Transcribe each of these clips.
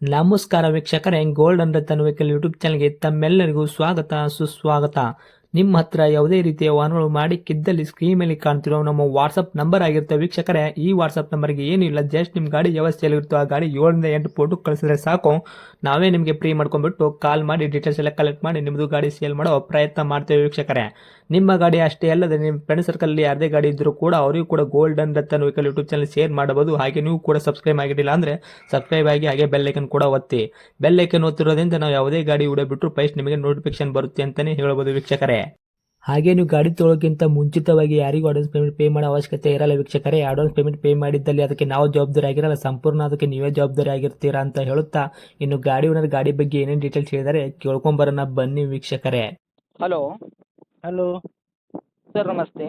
ನಮಸ್ಕಾರ ವೀಕ್ಷಕರೇ, gold and Ratan vehicle YouTube ಚಾನಲ್ಗೆ ತಮ್ಮೆಲ್ಲರಿಗೂ ಸ್ವಾಗತ ಸುಸ್ವಾಗತ. ನಿಮ್ಮ ಹತ್ರ ಯಾವುದೇ ರೀತಿಯ ವಾಹನಗಳು ಮಾಡಿಕ್ಕಿದ್ದಲ್ಲಿ ಸ್ಕ್ರೀನ್ ಮೇಲೆ ಕಾಣ್ತಿರೋ ನಮ್ಮ ವಾಟ್ಸಪ್ ನಂಬರ್ ಆಗಿರುತ್ತೆ ವೀಕ್ಷಕರೇ. ಈ ವಾಟ್ಸಪ್ ನಂಬರ್ಗೆ ಏನಿಲ್ಲ, ಜಸ್ಟ್ ನಿಮ್ಮ ಗಾಡಿ ವ್ಯವಸ್ಥೆಯಲ್ಲಿರುತ್ತೋ ಆ ಗಾಡಿ 7 ರಿಂದ 8 ಫೋಟೋ ಕಳಿಸಿದ್ರೆ ಸಾಕು, ನಾವೇ ನಿಮಗೆ ಫ್ರೀ ಮಾಡ್ಕೊಂಡ್ಬಿಟ್ಟು ಕಾಲ್ ಮಾಡಿ ಡೀಟೇಲ್ಸ್ ಎಲ್ಲ ಕಲೆಕ್ಟ್ ಮಾಡಿ ನಿಮ್ಮದು ಗಾಡಿ ಸೇಲ್ ಮಾಡೋ ಪ್ರಯತ್ನ ಮಾಡ್ತೇವೆ ವೀಕ್ಷಕರೇ. ನಿಮ್ಮ ಗಾಡಿ ಅಷ್ಟೇ ಅಲ್ಲದೆ ನಿಮ್ಮ ಫ್ರೆಂಡ್ ಸರ್ಕಲ್ ಯಾರದೇ ಗಾಡಿ ಇದ್ದರೂ ಕೂಡ ಅವರಿಗೂ ಕೂಡ gold and Ratan vehicle YouTube channel share ಮಾಡಬಹುದು. ಹಾಗೆ ನೀವು ಕೂಡ ಸಬ್ಸ್ಕ್ರೈಬ್ ಆಗಿರಲಿಲ್ಲ ಅಂದರೆ ಸಬ್ಸ್ಕ್ರೈಬ್ ಆಗಿ ಹಾಗೆ ಬೆಲ್ ಐಕನ್ ಕೂಡ ಒತ್ತಿ. ಬೆಲ್ ಐಕನ್ ಒತ್ತಿರೋದ್ರಿಂದ ನಾವು ಯಾವುದೇ ಗಾಡಿ ವಿಡಿಯೋ ಬಿಟ್ಟರು ಫಸ್ಟ್ ನಿಮಗೆ ನೋಟಿಫಿಕೇಶನ್ ಬರುತ್ತೆ ಅಂತಾನೆ ಹೇಳ್ಬೋದು ವೀಕ್ಷಕರೇ. ಹಾಗೆ ನೀವು ಗಾಡಿ ತೊಳೋಕ್ಕಿಂತ ಮುಂಚಿತವಾಗಿ ಯಾರಿಗೂ ಅಡ್ವಾನ್ಸ್ ಪೇಮೆಂಟ್ ಪೇ ಮಾಡೋ ಅವಶ್ಯಕತೆ ಇರಲ್ಲ ವೀಕ್ಷಕರೇ. ಅಡ್ವಾನ್ಸ್ ಪೇಮೆಂಟ್ ಪೇ ಮಾಡಿದ್ದಲ್ಲಿ ಅದಕ್ಕೆ ನಾವು ಜವಾಬ್ದಾರಿ ಆಗಿರಲ್ಲ, ಸಂಪೂರ್ಣ ಅದಕ್ಕೆ ನೀವೇ ಜವಾಬ್ದಾರಿ ಆಗಿರ್ತೀರಾ ಅಂತ ಹೇಳುತ್ತಾ, ಇನ್ನು ಗಾಡಿ ಓನರ್ ಗಾಡಿ ಬಗ್ಗೆ ಏನೇನು ಡೀಟೇಲ್ಸ್ ಹೇಳಿದರೆ ಕೇಳ್ಕೊಂಬರೋಣ ಬನ್ನಿ ವೀಕ್ಷಕರೇ. Hello hello. ಸರ್, ನಮಸ್ತೆ.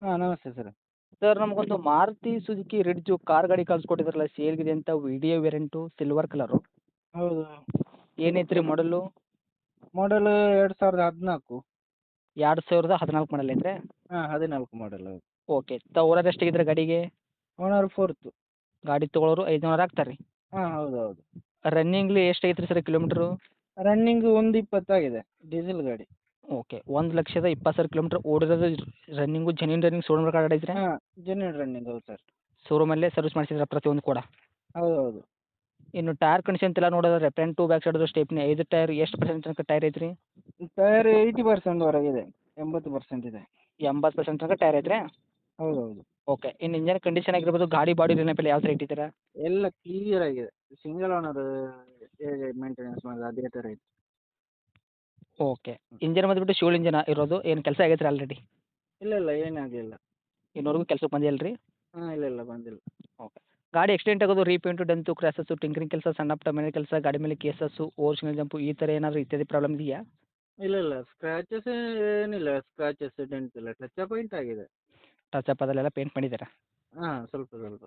ಹಾಂ, ನಮಸ್ತೆ ಸರ್. ಸರ್, ನಮಗೊಂದು ಮಾರುತಿ ಸುಜುಕಿ ರಿಡ್ಜು ಕಾರ್ ಗಾಡಿ ಕಳ್ಸಿಕೊಟ್ಟಿದ್ರಲ್ಲ, ಸೇಲ್ಗಿದೆ ಅಂತ. Video variant silver colour. ಹೌದು. ಏನೈತೆ ರೀ ಮಾಡಲು? ಮಾಡಲ್ 2014. 2014 ಮಾಡಲ್ ಐತ್ರಿ? ಹಾಂ, 14 ಮಾಡಲ್. ಹೌದು. ಓಕೆ. ಓನರ್ ಎಷ್ಟಾಗಿದ್ರೆ ಗಾಡಿಗೆ? Owner 4th. ಗಾಡಿ ತೊಗೊಳೋರು 500 ಆಗ್ತಾರೆ ರೀ. ಹಾಂ, ಹೌದು ಹೌದು. ರನ್ನಿಂಗ್ಲಿ ಎಷ್ಟಾಗೈತೆ ರೀ ಸರ್ ಕಿಲೋಮೀಟ್ರು? ರನ್ನಿಂಗ್ 120 ಆಗಿದೆ, ಡೀಸೆಲ್ ಗಾಡಿ. ಓಕೆ. 1,20,000 ಕಿಲೋಮೀಟ್ರ್ ಓಡಿರೋದು. ರನ್ನಿಂಗು ಜೆನ್ಯೂನ್ ರನ್ನಿಂಗ್ ಶೋರೂಮ್ ಗಾಡಿ ಐತ್ರಿ? ಹಾಂ, ಜೆನ್ಯೂನ್ ರನ್ನಿಂಗ್. ಹೌದು ಸರ್. ಶೋರೂಮಲ್ಲೇ ಸರ್ವಿಸ್ ಮಾಡಿಸಿದ್ರೆ ಪ್ರತಿಯೊಂದು ಕೂಡ? ಹೌದು ಹೌದು. ಇನ್ನು ಟೈರ್ ಕಂಡೀಷನ್ ಎಲ್ಲ ನೋಡೋದಾದ್ರೆ front to back side stepney 5 tyre ಎಷ್ಟು ಪರ್ಸೆಂಟ್ ತನಕ ಟೈರ್ ಐತ್ರಿ? ಟೈರ್ 80% ವರೆಗಿದೆ, 80% ಇದೆ. 80% ತನಕ ಟೈರ್ ಐತ್ರಿ? ಹೌದು ಹೌದು. ಓಕೆ. ಇನ್ನು ಇಂಜನ್ ಕಂಡೀಷನ್ ಆಗಿರ್ಬೋದು, ಗಾಡಿ ಬಾಡಿ ನೆನಪಲ್ಲಿ ಯಾವ ಥರ ಇಟ್ಟಿದ್ದೀರಾ? ಎಲ್ಲ ಕ್ಲಿಯರ್ ಆಗಿದೆ. ಸಿಂಗಲ್ ಓನರ್ ಹೇಗೆ ಮೇಂಟೆನೆನ್ಸ್ ಮಾಡೋದು ಅದೇ ಥರ ಇದೆ. ಓಕೆ. ಇಂಜನ್ ಬಂದುಬಿಟ್ಟು ಶಿವಲ್ ಇಂಜನ್ ಇರೋದು, ಏನು ಕೆಲಸ ಆಗೈತೆ ರೀ ಆಲ್ರೆಡಿ? ಇಲ್ಲ ಇಲ್ಲ, ಏನಾಗಲಿಲ್ಲ. ಇನ್ನೂವರೆಗೂ ಕೆಲಸಕ್ಕೆ ಬಂದಿಲ್ಲ ರೀ? ಹಾಂ, ಇಲ್ಲ ಇಲ್ಲ, ಬಂದಿಲ್ಲ. ಓಕೆ. ಗಾಡಿ ಎಕ್ಸ್ಟೆಂಟ್ ಆಗೋದು, ರೀಪೇಂಟು, ಡೆಂತು, ಕ್ರ್ಯಾಸಸ್ಸು, ಟಿಂಕರಿಂಗ್ ಕೆಲಸ, ಸಣ್ಣ ಪುಟ್ಟ ಮನೆ ಕೆಲಸ, ಗಾಡಿ ಮೇಲೆ ಕೇಸಸ್ಸು, ಓರಿಜಿನಲ್ ಜಂಪು, ಈ ಥರ ಏನಾದರೂ ಇತ್ಯಾದಿ ಪ್ರಾಬ್ಲಮ್ ಇದೆಯಾ? ಇಲ್ಲ ಇಲ್ಲ, ಸ್ಕ್ರ್ಯಾಚಸ್ ಏನಿಲ್ಲ. ಸ್ಕ್ರ್ಯಾಚಸ್ ಡೆಂಟ್ ಇಲ್ಲ, ಟಚ್ ಪಾಯಿಂಟ್ ಆಗಿದೆ. ಟಚ್ ಅಪ್ ಅದಲ್ಲೆಲ್ಲ ಪೇಂಟ್ ಮಾಡಿದ್ದೀರಾ? ಹಾಂ, ಸ್ವಲ್ಪ ಸ್ವಲ್ಪ.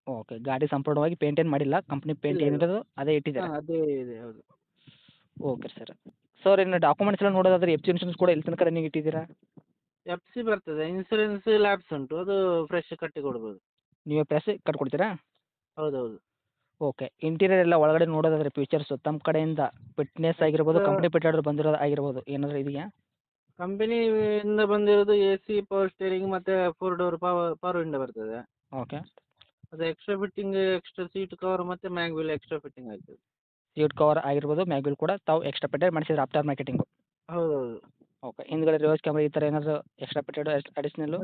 ಓಕೆ. ಗಾಡಿ ಸಂಪೂರ್ಣವಾಗಿ ಪೇಂಟ್ ಏನು ಮಾಡಿಲ್ಲ, ಕಂಪ್ನಿ ಪೇಂಟ್ ಇಲ್ಲ ಇಲ್ಲ. ಏನಿರೋದು ಅದೇ ಇಟ್ಟಿದ್ದೀರಾ? ಹಾಂ, ಅದೇ ಇದೆ. ಹೌದು. Okay sir. ಸರ್, ಇನ್ನು ಡಾಕ್ಯುಮೆಂಟ್ಸ್ ಎಲ್ಲ ನೋಡೋದಾದ್ರೆ ಎಫ್ ಸಿ ಇನ್ಶೂರೆನ್ಸ್ ಕೂಡ ಎಲ್ಲಿ ತನಕ ರನ್ನಿಂಗ್ ಇಟ್ಟಿದ್ದೀರಾ? ಎಫ್ ಸಿ ಬರ್ತದೆ, ಇನ್ಸೂರೆನ್ಸ್ ಲ್ಯಾಪ್ಸ್ ಉಂಟು, ಅದು ಫ್ರೆಶ್ ಕಟ್ಟಿ ಕೊಡ್ಬೋದು. ನೀವೇ ಪ್ರೆಸ್ ಕಟ್ಕೊಡ್ತೀರಾ? ಹೌದು ಹೌದು. ಓಕೆ. ಇಂಟೀರಿಯರ್ ಎಲ್ಲ ಒಳಗಡೆ ನೋಡೋದಾದ್ರೆ ಫೀಚರ್ಸು ತಮ್ಮ ಕಡೆಯಿಂದ ಫಿಟ್ನೆಸ್ ಆಗಿರ್ಬೋದು, ಕಂಪ್ನಿ ಫಿಟ್ ಬಂದಿರೋದು ಆಗಿರ್ಬೋದು, ಏನಾದರೂ ಇದೆಯಾ? ಕಂಪನಿಯಿಂದ ಬಂದಿರೋದು ಎ ಸಿ, ಪವರ್ ಸ್ಟೇರಿಂಗ್ ಮತ್ತು 4 ಡೋರ್ ಪವರ್ ವಿಂಡೋ ಬರ್ತದೆ. ಓಕೆ. ಅದು extra fitting, extra seat cover ಮತ್ತು ಮ್ಯಾಗ್ವಿಲ್ ಎಕ್ಸ್ಟ್ರಾ ಫಿಟ್ಟಿಂಗ್ ಆಗ್ತದೆ. ಸೀಟ್ ಕವರ್ ಆಗಿರ್ಬೋದು, ಮ್ಯಾಗ್ವಿಲ್ ಕೂಡ ತಾವು ಎಕ್ಸ್ಟ್ರಾ ಪೆಟೆಡ್ ಮಾಡಿಸಿದ್ರೆ ಆಫ್ಟರ್ ಮಾರ್ಕೆಟಿಂಗು? ಹೌದು ಹೌದು. ಓಕೆ. ಹಿಂದ್ಗಡೆ ರಿವರ್ಸ್ ಕ್ಯಾಮ್ರಾ ಈ ಥರ ಏನಾದರೂ ಎಕ್ಸ್ಟ್ರಾ ಪೆಟೆಡ್ ಅಡಿಷ್ನಲ್ಲು?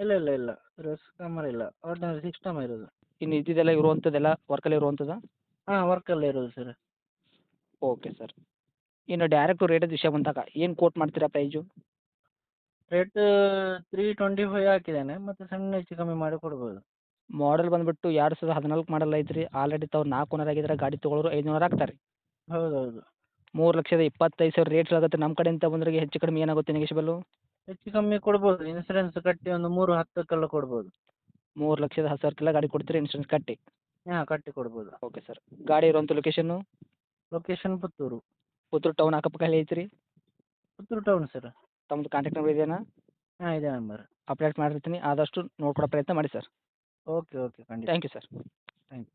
ಇಲ್ಲ ಇಲ್ಲ ಇಲ್ಲ, ರಿವರ್ಸ್ ಕ್ಯಾಮರಾ ಇಲ್ಲ, ಆರ್ಡಿನರಿ ಸಿಸ್ಟಮ್ ಇರೋದು. ಇನ್ನು ಇದ್ದಿದ್ದೆಲ್ಲ ಇರುವಂಥದ್ದೆಲ್ಲ ವರ್ಕಲ್ಲಿ ಇರುವಂಥದ್ದು? ಹಾಂ, ವರ್ಕಲ್ಲೇ ಇರೋದು ಸರ್. Okay sir. ಇನ್ನು ಡೈರೆಕ್ಟು ರೇಟದ ವಿಷಯ ಬಂದಾಗ ಏನು ಕೋಟ್ ಮಾಡ್ತೀರಾ ಪ್ರೈಜು? ರೇಟ್ 325 ಹಾಕಿದ್ದೇನೆ, ಮತ್ತು ಸಣ್ಣ ಹೆಚ್ಚು ಕಮ್ಮಿ ಮಾಡಿ ಕೊಡ್ಬೋದು. ಮಾಡಲ್ ಬಂದುಬಿಟ್ಟು 2014 ಮಾಡಲ್ ಐತ್ರಿ. ಆಲ್ರೆಡಿ ತಾವು 4 ಓನರ್ ಆಗಿದ್ರೆ, ಗಾಡಿ ತೊಗೊಳೋರು 500 ಆಗ್ತಾರೆ ರೀ. ಹೌದು ಹೌದು. 3,25,000 ರೇಟ್ ಆಗುತ್ತೆ. ನಮ್ಮ ಕಡೆಯಿಂದ ಬಂದ್ರಿಗೆ ಹೆಚ್ಚು ಕಡಿಮೆ ಏನಾಗುತ್ತೆ ನೆಗೆಶಿಬಲ್ಲು? ಹೆಚ್ಚು ಕಮ್ಮಿ ಕೊಡ್ಬೋದು, ಇನ್ಸೂರೆನ್ಸ್ ಕಟ್ಟಿ ಒಂದು 310 ಕೊಡ್ಬೋದು. 3,10,000 ಗಾಡಿ ಕೊಡ್ತೀರಿ ಇನ್ಶೂರೆನ್ಸ್ ಕಟ್ಟಿ? ಹಾಂ, ಕಟ್ಟಿ ಕೊಡ್ಬೋದು. Okay sir. ಗಾಡಿ ಇರುವಂಥ location? Location Puttur. Puttur town ಅಕ್ಕಪಕ್ಕ ಎಲ್ಲಿ ಐತ್ರಿ? Puttur town sir. ತಮ್ಮದು ಕಾಂಟ್ಯಾಕ್ಟ್ ನಂಬರ್ ಇದೆಯಾ? ಹಾಂ, ಇದೆ ನಂಬರ್. ಅಪ್ಡೇಟ್ ಮಾಡಿರ್ತೀನಿ, ಆದಷ್ಟು ನೋಡ್ಕೊಡೋ ಪ್ರಯತ್ನ ಮಾಡಿ ಸರ್. ಓಕೆ ಓಕೆ, ಖಂಡಿತ. Thank you sir. Thank you.